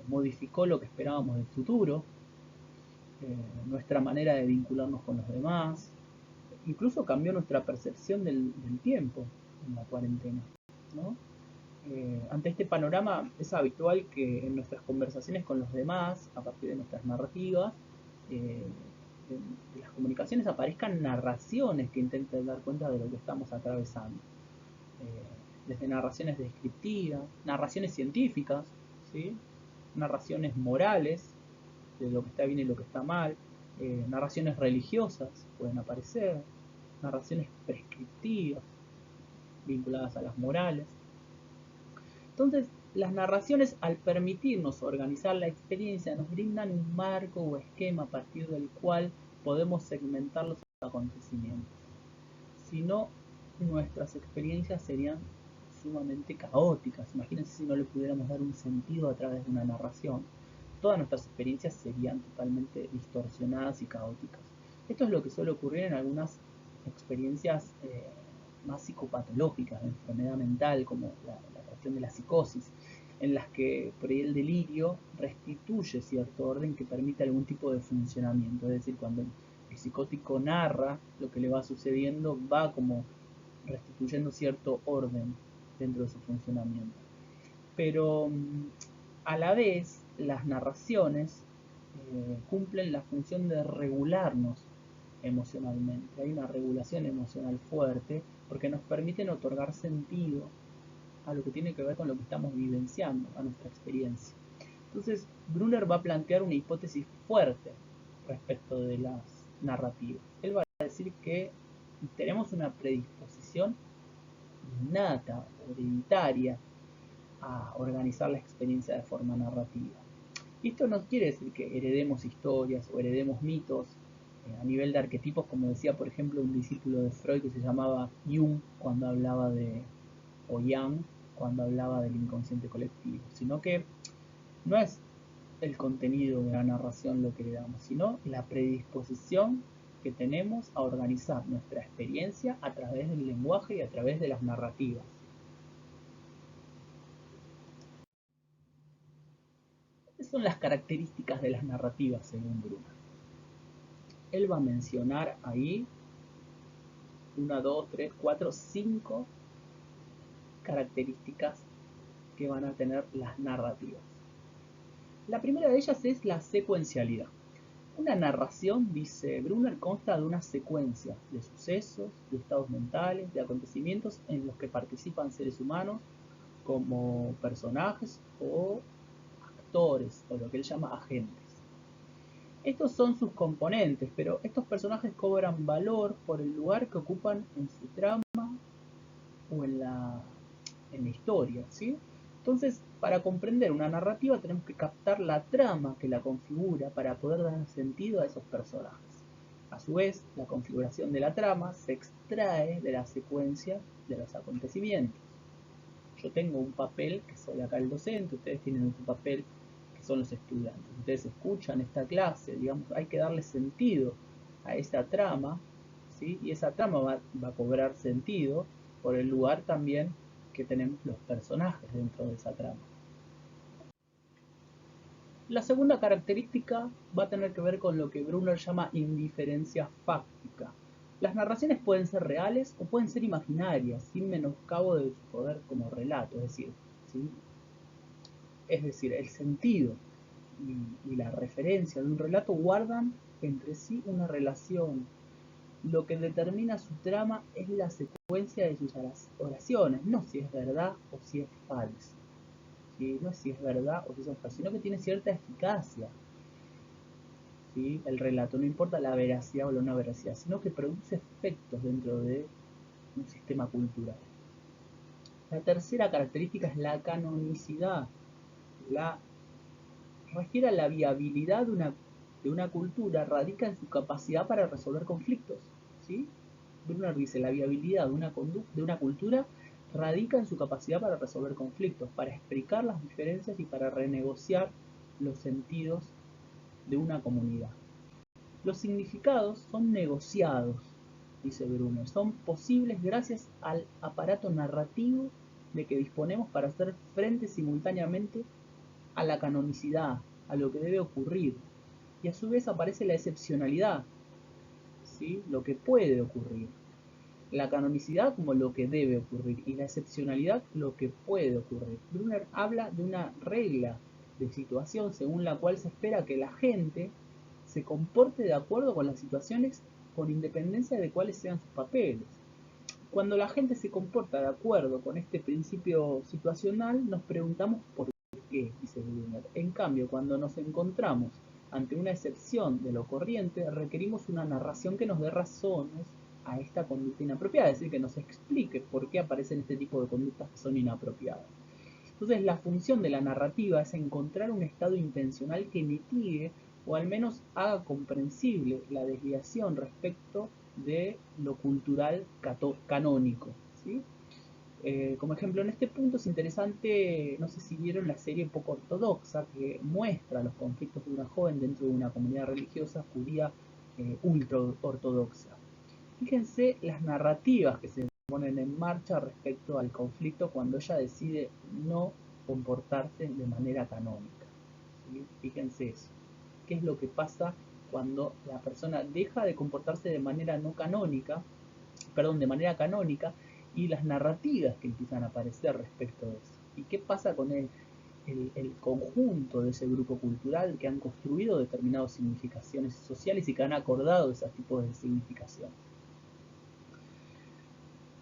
modificó lo que esperábamos del futuro, nuestra manera de vincularnos con los demás, incluso cambió nuestra percepción del tiempo en la cuarentena, ¿no? Ante este panorama es habitual que en nuestras conversaciones con los demás, a partir de nuestras narrativas, de las comunicaciones aparezcan narraciones que intenten dar cuenta de lo que estamos atravesando. Desde narraciones descriptivas, narraciones científicas, ¿sí? Narraciones morales, de lo que está bien y lo que está mal, narraciones religiosas pueden aparecer, narraciones prescriptivas, vinculadas a las morales. Entonces, las narraciones, al permitirnos organizar la experiencia, nos brindan un marco o esquema a partir del cual podemos segmentar los acontecimientos. Si no, nuestras experiencias serían sumamente caóticas. Imagínense si no le pudiéramos dar un sentido a través de una narración. Todas nuestras experiencias serían totalmente distorsionadas y caóticas. Esto es lo que suele ocurrir en algunas experiencias más psicopatológicas, de enfermedad mental, como la cuestión de la psicosis, en las que por ahí el delirio restituye cierto orden que permite algún tipo de funcionamiento. Es decir, cuando el psicótico narra lo que le va sucediendo, va como restituyendo cierto orden dentro de su funcionamiento. Pero a la vez, las narraciones cumplen la función de regularnos emocionalmente. Hay una regulación emocional fuerte porque nos permiten otorgar sentido a lo que tiene que ver con lo que estamos vivenciando, a nuestra experiencia. Entonces, Brunner va a plantear una hipótesis fuerte respecto de las narrativas. Él va a decir que tenemos una predisposición innata, hereditaria, a organizar la experiencia de forma narrativa. Y esto no quiere decir que heredemos historias o heredemos mitos a nivel de arquetipos, como decía, por ejemplo, un discípulo de Freud que se llamaba Jung cuando hablaba de, o Young cuando hablaba del inconsciente colectivo, sino que no es el contenido de la narración lo que le damos, sino la predisposición que tenemos a organizar nuestra experiencia a través del lenguaje y a través de las narrativas. ¿Cuáles son las características de las narrativas según Brunner? Él va a mencionar ahí una, dos, tres, cuatro, cinco características que van a tener las narrativas. La primera de ellas es la secuencialidad. Una narración, dice Brunner, consta de una secuencia de sucesos, de estados mentales, de acontecimientos en los que participan seres humanos como personajes o actores, o lo que él llama agentes. Estos son sus componentes, pero estos personajes cobran valor por el lugar que ocupan en su trama o en la historia, ¿sí? Entonces, para comprender una narrativa tenemos que captar la trama que la configura para poder dar sentido a esos personajes. A su vez, la configuración de la trama se extrae de la secuencia de los acontecimientos. Yo tengo un papel que soy acá el docente, ustedes tienen otro papel que son los estudiantes. Ustedes escuchan esta clase, digamos, hay que darle sentido a esa trama, ¿sí? Y esa trama va a cobrar sentido por el lugar también que tenemos los personajes dentro de esa trama. La segunda característica va a tener que ver con lo que Brunner llama indiferencia fáctica. Las narraciones pueden ser reales o pueden ser imaginarias, sin menoscabo de su poder como relato, es decir, ¿sí? El sentido y la referencia de un relato guardan entre sí una relación. Lo que determina su trama es la secuencia de sus oraciones, no si es verdad o si es falso. ¿Sí? No es si es verdad o si es falso, sino que tiene cierta eficacia. ¿Sí? El relato, no importa la veracidad o la no veracidad, sino que produce efectos dentro de un sistema cultural. La tercera característica es la canonicidad. Refiere a la viabilidad de una cultura, radica en su capacidad para resolver conflictos. ¿Sí? Brunner dice, la viabilidad de una cultura radica en su capacidad para resolver conflictos, para explicar las diferencias y para renegociar los sentidos de una comunidad. Los significados son negociados, dice Brunner, son posibles gracias al aparato narrativo de que disponemos para hacer frente simultáneamente a la canonicidad, a lo que debe ocurrir. Y a su vez aparece la excepcionalidad, ¿sí? Lo que puede ocurrir. La canonicidad como lo que debe ocurrir y la excepcionalidad lo que puede ocurrir. Brunner habla de una regla de situación según la cual se espera que la gente se comporte de acuerdo con las situaciones con independencia de cuáles sean sus papeles. Cuando la gente se comporta de acuerdo con este principio situacional, nos preguntamos por qué, dice Brunner. En cambio, cuando nos encontramos ante una excepción de lo corriente, requerimos una narración que nos dé razones a esta conducta inapropiada, es decir, que nos explique por qué aparecen este tipo de conductas que son inapropiadas. Entonces, la función de la narrativa es encontrar un estado intencional que mitigue o al menos haga comprensible la desviación respecto de lo cultural canónico. ¿Sí? Como ejemplo, en este punto es interesante, no sé si vieron la serie Poco Ortodoxa, que muestra los conflictos de una joven dentro de una comunidad religiosa judía ultra ortodoxa. Fíjense las narrativas que se ponen en marcha respecto al conflicto cuando ella decide no comportarse de manera canónica. ¿Sí? Fíjense eso. ¿Qué es lo que pasa cuando la persona deja de comportarse de manera no canónica, perdón, de manera canónica, y las narrativas que empiezan a aparecer respecto de eso? ¿Y qué pasa con el conjunto de ese grupo cultural que han construido determinadas significaciones sociales y que han acordado ese tipo de significaciones?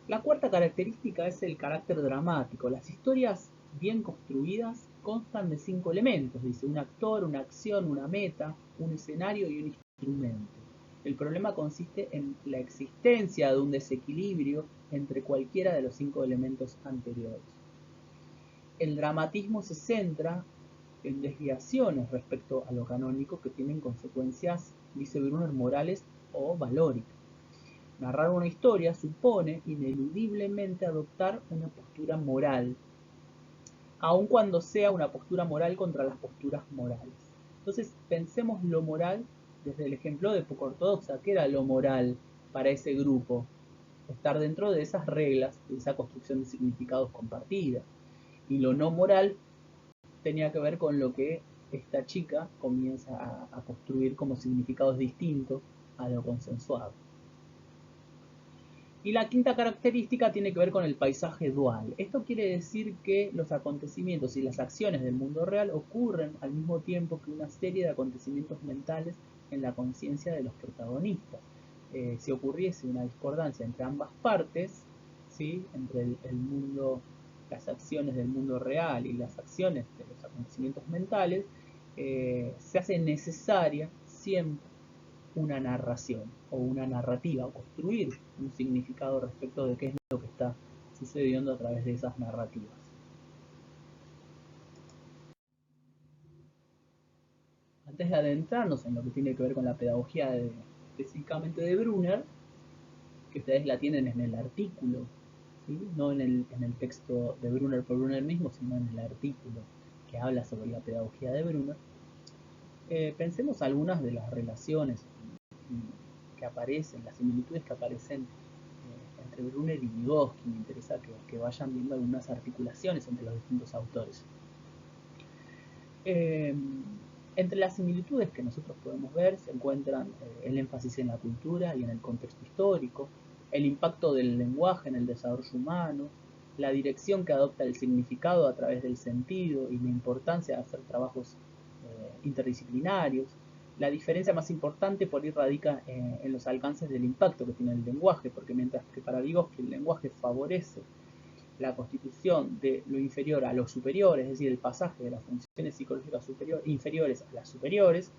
La cuarta característica es el carácter dramático. Las historias bien construidas constan de 5 elementos, dice, un actor, una acción, una meta, un escenario y un instrumento. El problema consiste en la existencia de un desequilibrio entre cualquiera de los 5 elementos anteriores. El dramatismo se centra en desviaciones respecto a lo canónico que tienen consecuencias, dice Brunner, morales o valóricas. Narrar una historia supone ineludiblemente adoptar una postura moral, aun cuando sea una postura moral contra las posturas morales. Entonces pensemos lo moral desde el ejemplo de Poco Ortodoxa. ¿Qué era lo moral para ese grupo? Estar dentro de esas reglas, de esa construcción de significados compartidas. Y lo no moral tenía que ver con lo que esta chica comienza a construir como significados distintos a lo consensuado. Y la quinta característica tiene que ver con el paisaje dual. Esto quiere decir que los acontecimientos y las acciones del mundo real ocurren al mismo tiempo que una serie de acontecimientos mentales en la conciencia de los protagonistas. Si ocurriese una discordancia entre ambas partes, ¿sí? Entre el mundo, las acciones del mundo real y las acciones de los acontecimientos mentales, se hace necesaria siempre una narración o una narrativa, o construir un significado respecto de qué es lo que está sucediendo a través de esas narrativas. Antes de adentrarnos en lo que tiene que ver con la pedagogía específicamente de Brunner, que ustedes la tienen en el artículo, ¿sí? No en el texto de Brunner por Brunner mismo, sino en el artículo que habla sobre la pedagogía de Brunner, pensemos algunas de las relaciones que aparecen, las similitudes que aparecen entre Brunner y Vygotsky. Me interesa que vayan viendo algunas articulaciones entre los distintos autores. Entre las similitudes que nosotros podemos ver se encuentran el énfasis en la cultura y en el contexto histórico, el impacto del lenguaje en el desarrollo humano, la dirección que adopta el significado a través del sentido y la importancia de hacer trabajos interdisciplinarios. La diferencia más importante por ahí radica en los alcances del impacto que tiene el lenguaje, porque mientras que para Vygotsky el lenguaje favorece la constitución de lo inferior a lo superior, es decir, el pasaje de las funciones psicológicas inferiores a las superiores,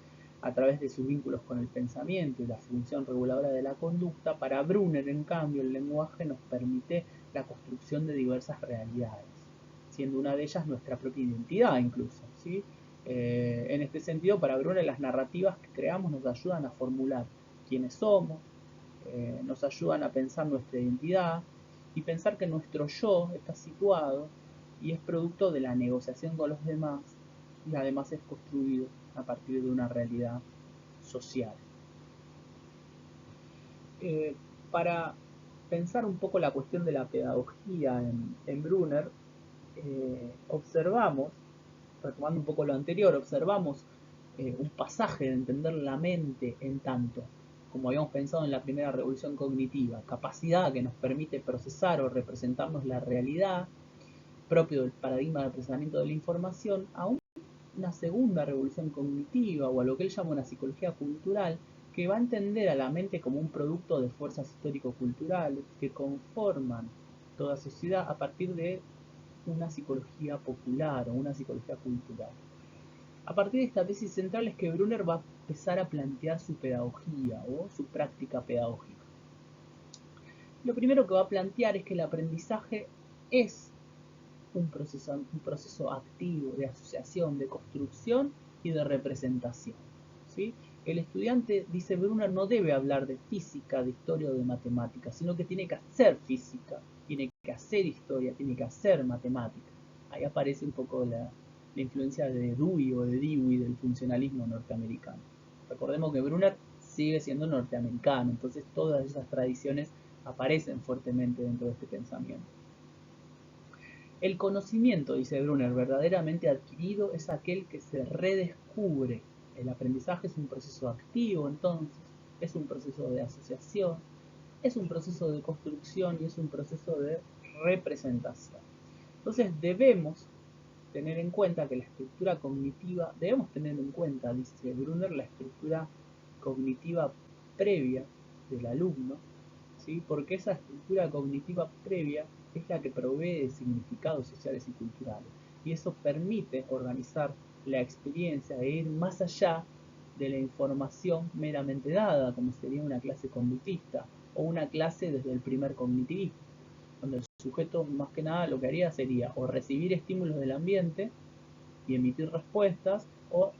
a través de sus vínculos con el pensamiento y la función reguladora de la conducta, para Brunner, en cambio, el lenguaje nos permite la construcción de diversas realidades, siendo una de ellas nuestra propia identidad incluso, ¿sí? En este sentido, para Brunner, las narrativas que creamos nos ayudan a formular quiénes somos, nos ayudan a pensar nuestra identidad y pensar que nuestro yo está situado y es producto de la negociación con los demás y además es construido a partir de una realidad social. Para pensar un poco la cuestión de la pedagogía en Brunner, observamos, retomando un poco lo anterior, observamos un pasaje de entender la mente en tanto, como habíamos pensado en la primera revolución cognitiva, capacidad que nos permite procesar o representarnos la realidad, propio del paradigma del procesamiento de la información, a una segunda revolución cognitiva o a lo que él llama una psicología cultural, que va a entender a la mente como un producto de fuerzas histórico-culturales que conforman toda sociedad a partir de una psicología popular o una psicología cultural. A partir de esta tesis central es que Brunner va a empezar a plantear su pedagogía o su práctica pedagógica. Lo primero que va a plantear es que el aprendizaje es un proceso activo de asociación, de construcción y de representación, ¿sí? El estudiante, dice Brunner, no debe hablar de física, de historia o de matemáticas, sino que tiene que hacer física, tiene que hacer historia, tiene que hacer matemática. Ahí aparece un poco la influencia de Dewey o de Dewey del funcionalismo norteamericano. Recordemos que Brunner sigue siendo norteamericano, entonces todas esas tradiciones aparecen fuertemente dentro de este pensamiento. El conocimiento, dice Brunner, verdaderamente adquirido es aquel que se redescubre. El aprendizaje es un proceso activo, entonces, es un proceso de asociación, es un proceso de construcción y es un proceso de representación. Entonces debemos tener en cuenta que la estructura cognitiva, debemos tener en cuenta, dice Brunner, la estructura cognitiva previa del alumno, ¿sí? Porque esa estructura cognitiva previa es la que provee de significados sociales y culturales. Y eso permite organizar la experiencia e ir más allá de la información meramente dada, como sería una clase conductista o una clase desde el primer cognitivismo, donde el sujeto más que nada lo que haría sería o recibir estímulos del ambiente y emitir respuestas, o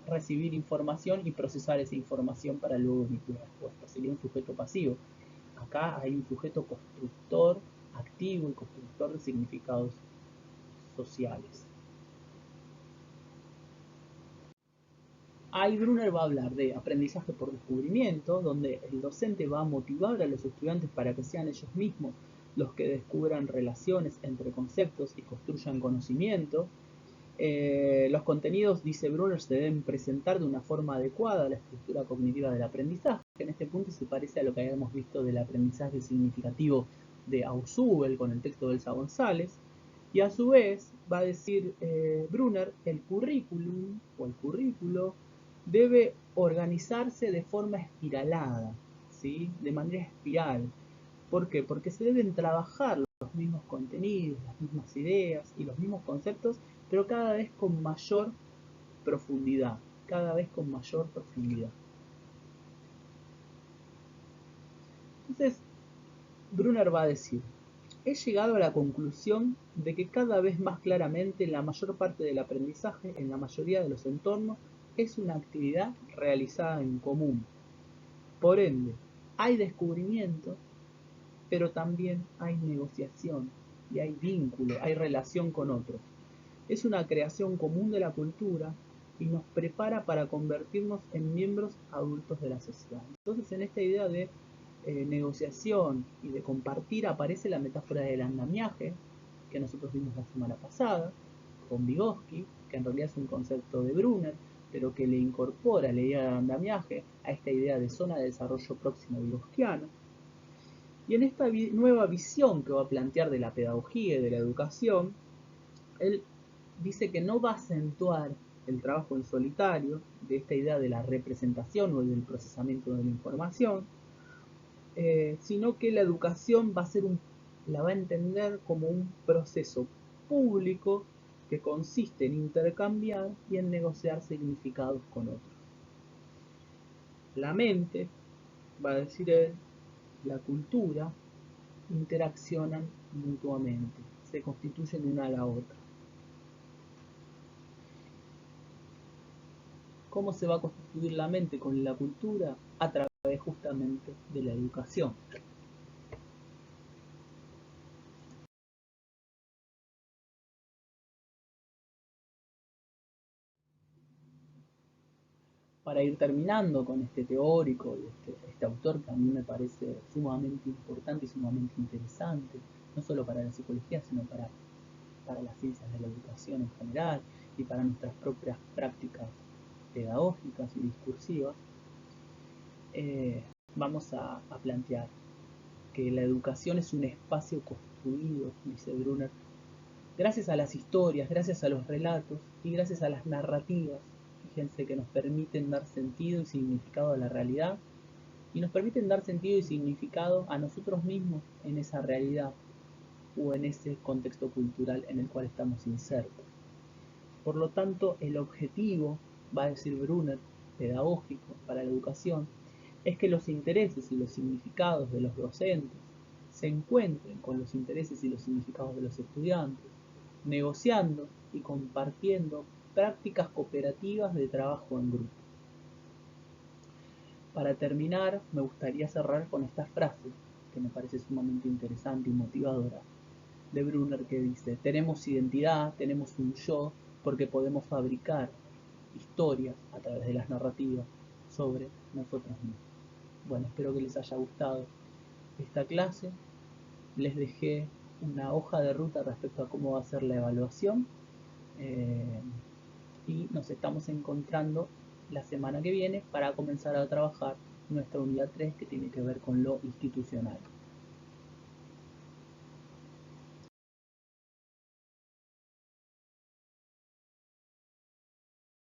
recibir información y procesar esa información para luego emitir respuestas. Sería un sujeto pasivo. Acá hay un sujeto constructor activo y constructor de significados sociales. Ahí Brunner va a hablar de aprendizaje por descubrimiento, donde el docente va a motivar a los estudiantes para que sean ellos mismos los que descubran relaciones entre conceptos y construyan conocimiento. Los contenidos, dice Brunner, se deben presentar de una forma adecuada a la estructura cognitiva del aprendizaje. en este punto se parece a lo que habíamos visto del aprendizaje significativo de Ausubel con el texto de Elsa González, y a su vez va a decir Brunner, el currículum o el currículo debe organizarse de forma espiralada, ¿sí? De manera espiral. ¿Por qué? Porque se deben trabajar los mismos contenidos, las mismas ideas y los mismos conceptos, pero cada vez con mayor profundidad, cada vez con mayor profundidad. Entonces, Brunner va a decir, he llegado a la conclusión de que cada vez más claramente la mayor parte del aprendizaje en la mayoría de los entornos es una actividad realizada en común. Por ende, hay descubrimiento, pero también hay negociación y hay vínculo, hay relación con otros. Es una creación común de la cultura y nos prepara para convertirnos en miembros adultos de la sociedad. Entonces, en esta idea de negociación y de compartir aparece la metáfora del andamiaje que nosotros vimos la semana pasada con Vygotsky, que en realidad es un concepto de Brunner, pero que le incorpora la idea del andamiaje a esta idea de zona de desarrollo próximo vygotskiano. Y en esta nueva visión que va a plantear de la pedagogía y de la educación, él dice que no va a acentuar el trabajo en solitario, de esta idea de la representación o del procesamiento de la información, sino que la educación la va a entender como un proceso público que consiste en intercambiar y en negociar significados con otros. La mente, va a decir él, la cultura, interaccionan mutuamente, se constituyen una a la otra. ¿Cómo se va a constituir la mente con la cultura? A través justamente de la educación. Para ir terminando con este teórico y este autor que a mí me parece sumamente importante y sumamente interesante, no solo para la psicología, sino para las ciencias de la educación en general y para nuestras propias prácticas pedagógicas y discursivas, vamos a plantear que la educación es un espacio construido, dice Brunner, gracias a las historias, gracias a los relatos y gracias a las narrativas, fíjense, que nos permiten dar sentido y significado a la realidad y nos permiten dar sentido y significado a nosotros mismos en esa realidad o en ese contexto cultural en el cual estamos insertos. Por lo tanto, el objetivo, va a decir Brunner, pedagógico para la educación, es que los intereses y los significados de los docentes se encuentren con los intereses y los significados de los estudiantes, negociando y compartiendo prácticas cooperativas de trabajo en grupo. Para terminar, me gustaría cerrar con esta frase, que me parece sumamente interesante y motivadora, de Brunner, que dice, tenemos identidad, tenemos un yo, porque podemos fabricar historias a través de las narrativas sobre nosotros mismos. Bueno, espero que les haya gustado esta clase. Les dejé una hoja de ruta respecto a cómo va a ser la evaluación y nos estamos encontrando la semana que viene para comenzar a trabajar nuestra unidad 3 que tiene que ver con lo institucional.